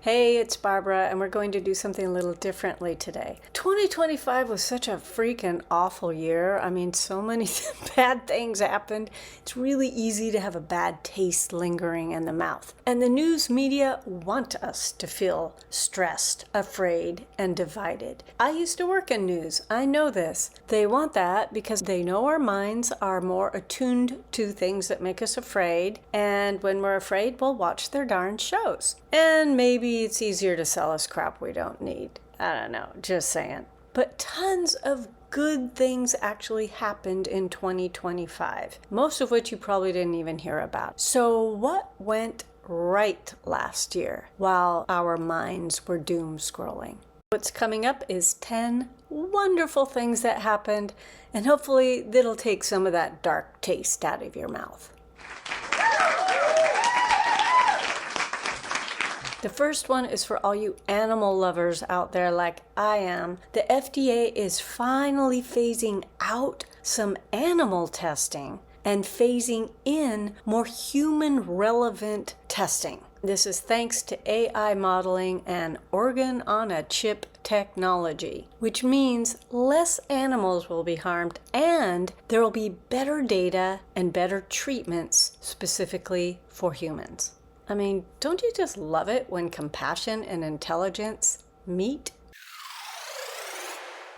Hey, it's Barbara, and we're going to do something a little differently today. 2025 was such a freaking awful year. I mean, so many bad things happened. It's really easy to have a bad taste lingering in the mouth. And the news media want us to feel stressed, afraid, and divided. I used to work in news. I know this. They want that because they know our minds are more attuned to things that make us afraid. And when we're afraid, we'll watch their darn shows. And maybe it's easier to sell us crap we don't need. I don't know, just saying. But tons of good things actually happened in 2025, most of which you probably didn't even hear about. So what went right last year while our minds were doom scrolling? What's coming up is 10 wonderful things that happened, and hopefully that'll take some of that dark taste out of your mouth. The first one is for all you animal lovers out there like I am. The FDA is finally phasing out some animal testing and phasing in more human-relevant testing. This is thanks to AI modeling and organ-on-a-chip technology, which means less animals will be harmed and there will be better data and better treatments specifically for humans. I mean, don't you just love it when compassion and intelligence meet?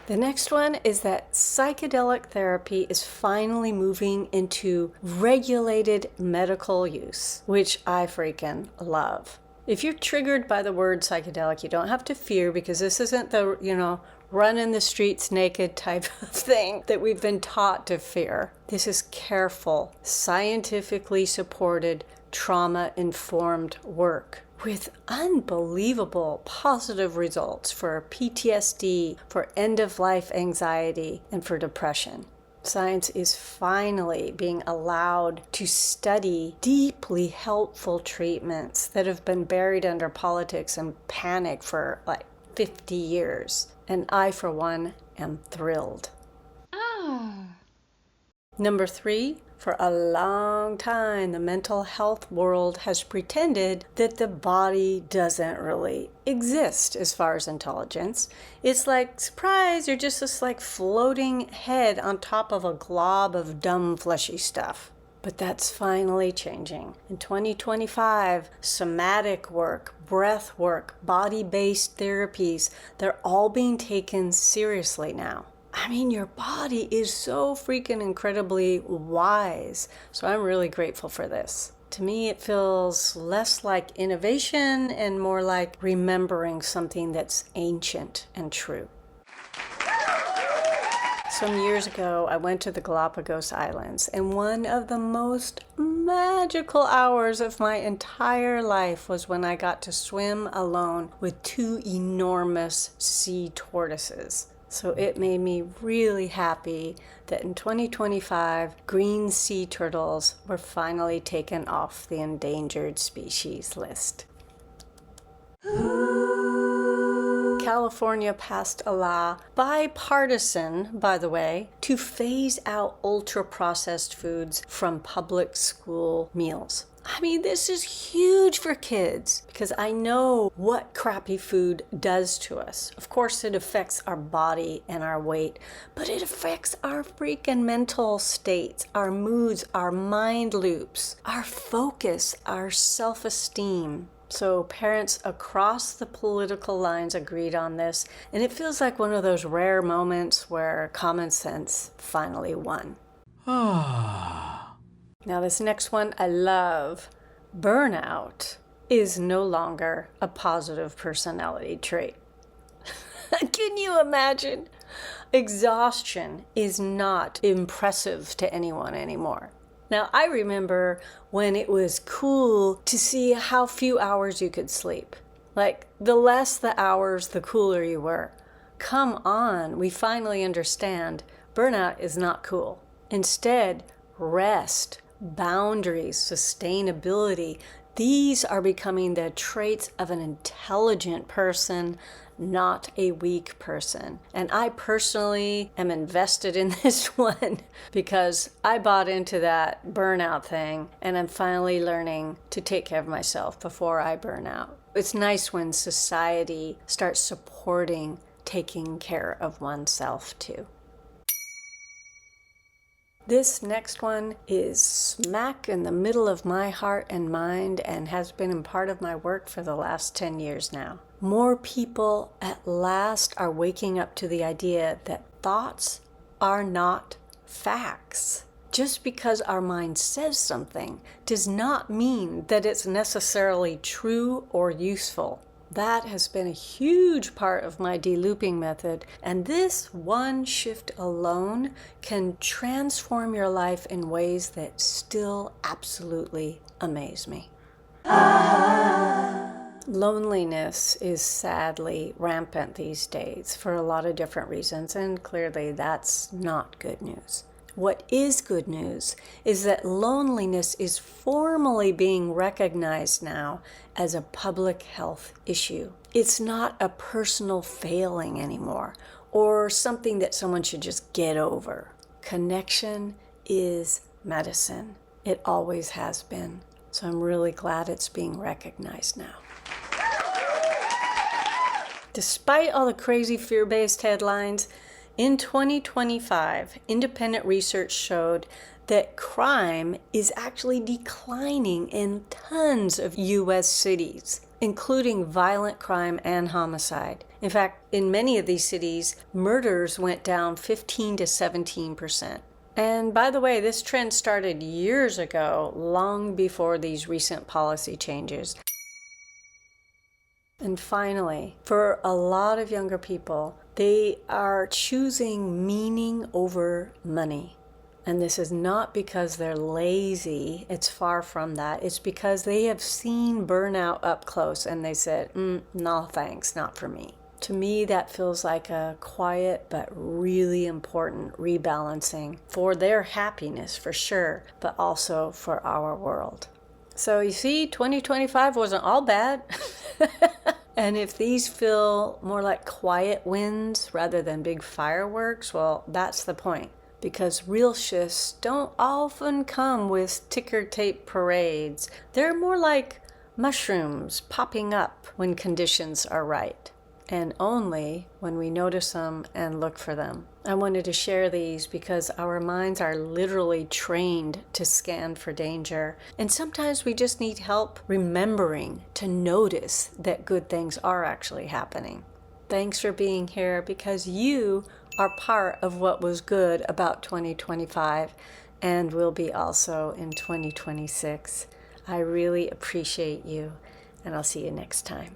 The next one is that psychedelic therapy is finally moving into regulated medical use, which I freaking love. If you're triggered by the word psychedelic, you don't have to fear because this isn't the, run in the streets naked type of thing that we've been taught to fear. This is careful, scientifically supported, trauma-informed work with unbelievable positive results for PTSD, for end-of-life anxiety, and for depression. Science is finally being allowed to study deeply helpful treatments that have been buried under politics and panic for like 50 years. And I, for one, am thrilled. Number 3, for a long time, the mental health world has pretended that the body doesn't really exist as far as intelligence. It's like, surprise, you're just this like floating head on top of a glob of dumb fleshy stuff. But that's finally changing. In 2025, somatic work, breath work, body-based therapies, they're all being taken seriously now. I mean, your body is so freaking incredibly wise. So I'm really grateful for this. To me, it feels less like innovation and more like remembering something that's ancient and true. Some years ago, I went to the Galapagos Islands, and one of the most magical hours of my entire life was when I got to swim alone with 2 enormous sea tortoises. So it made me really happy that in 2025, green sea turtles were finally taken off the endangered species list. California passed a law, bipartisan, by the way, to phase out ultra-processed foods from public school meals. I mean, this is huge for kids because I know what crappy food does to us. Of course, it affects our body and our weight, but it affects our freaking mental states, our moods, our mind loops, our focus, our self-esteem. So parents across the political lines agreed on this, and it feels like one of those rare moments where common sense finally won. Now this next one I love. Burnout is no longer a positive personality trait. Can you imagine? Exhaustion is not impressive to anyone anymore. Now I remember when it was cool to see how few hours you could sleep. Like the less the hours, the cooler you were. Come on, we finally understand burnout is not cool. Instead, rest, boundaries, sustainability, these are becoming the traits of an intelligent person, not a weak person. And I personally am invested in this one because I bought into that burnout thing and I'm finally learning to take care of myself before I burn out. It's nice when society starts supporting taking care of oneself too. This next one is smack in the middle of my heart and mind and has been a part of my work for the last 10 years now. More people at last are waking up to the idea that thoughts are not facts. Just because our mind says something does not mean that it's necessarily true or useful. That has been a huge part of my de-looping method, and this one shift alone can transform your life in ways that still absolutely amaze me. Loneliness is sadly rampant these days for a lot of different reasons, and clearly that's not good news. What is good news is that loneliness is formally being recognized now as a public health issue. It's not a personal failing anymore or something that someone should just get over. Connection is medicine. It always has been. So I'm really glad it's being recognized now. Despite all the crazy fear-based headlines, in 2025, independent research showed that crime is actually declining in tons of U.S. cities, including violent crime and homicide. In fact, in many of these cities, murders went down 15 to 17%. And by the way, this trend started years ago, long before these recent policy changes. And finally, for a lot of younger people, they are choosing meaning over money. And this is not because they're lazy. It's far from that. It's because they have seen burnout up close and they said, no thanks, not for me. To me, that feels like a quiet but really important rebalancing for their happiness for sure, but also for our world. So you see, 2025 wasn't all bad. And if these feel more like quiet wins rather than big fireworks, well, that's the point. Because real shifts don't often come with ticker tape parades. They're more like mushrooms popping up when conditions are right. And only when we notice them and look for them. I wanted to share these because our minds are literally trained to scan for danger. And sometimes we just need help remembering to notice that good things are actually happening. Thanks for being here because you are part of what was good about 2025 and will be also in 2026. I really appreciate you, and I'll see you next time.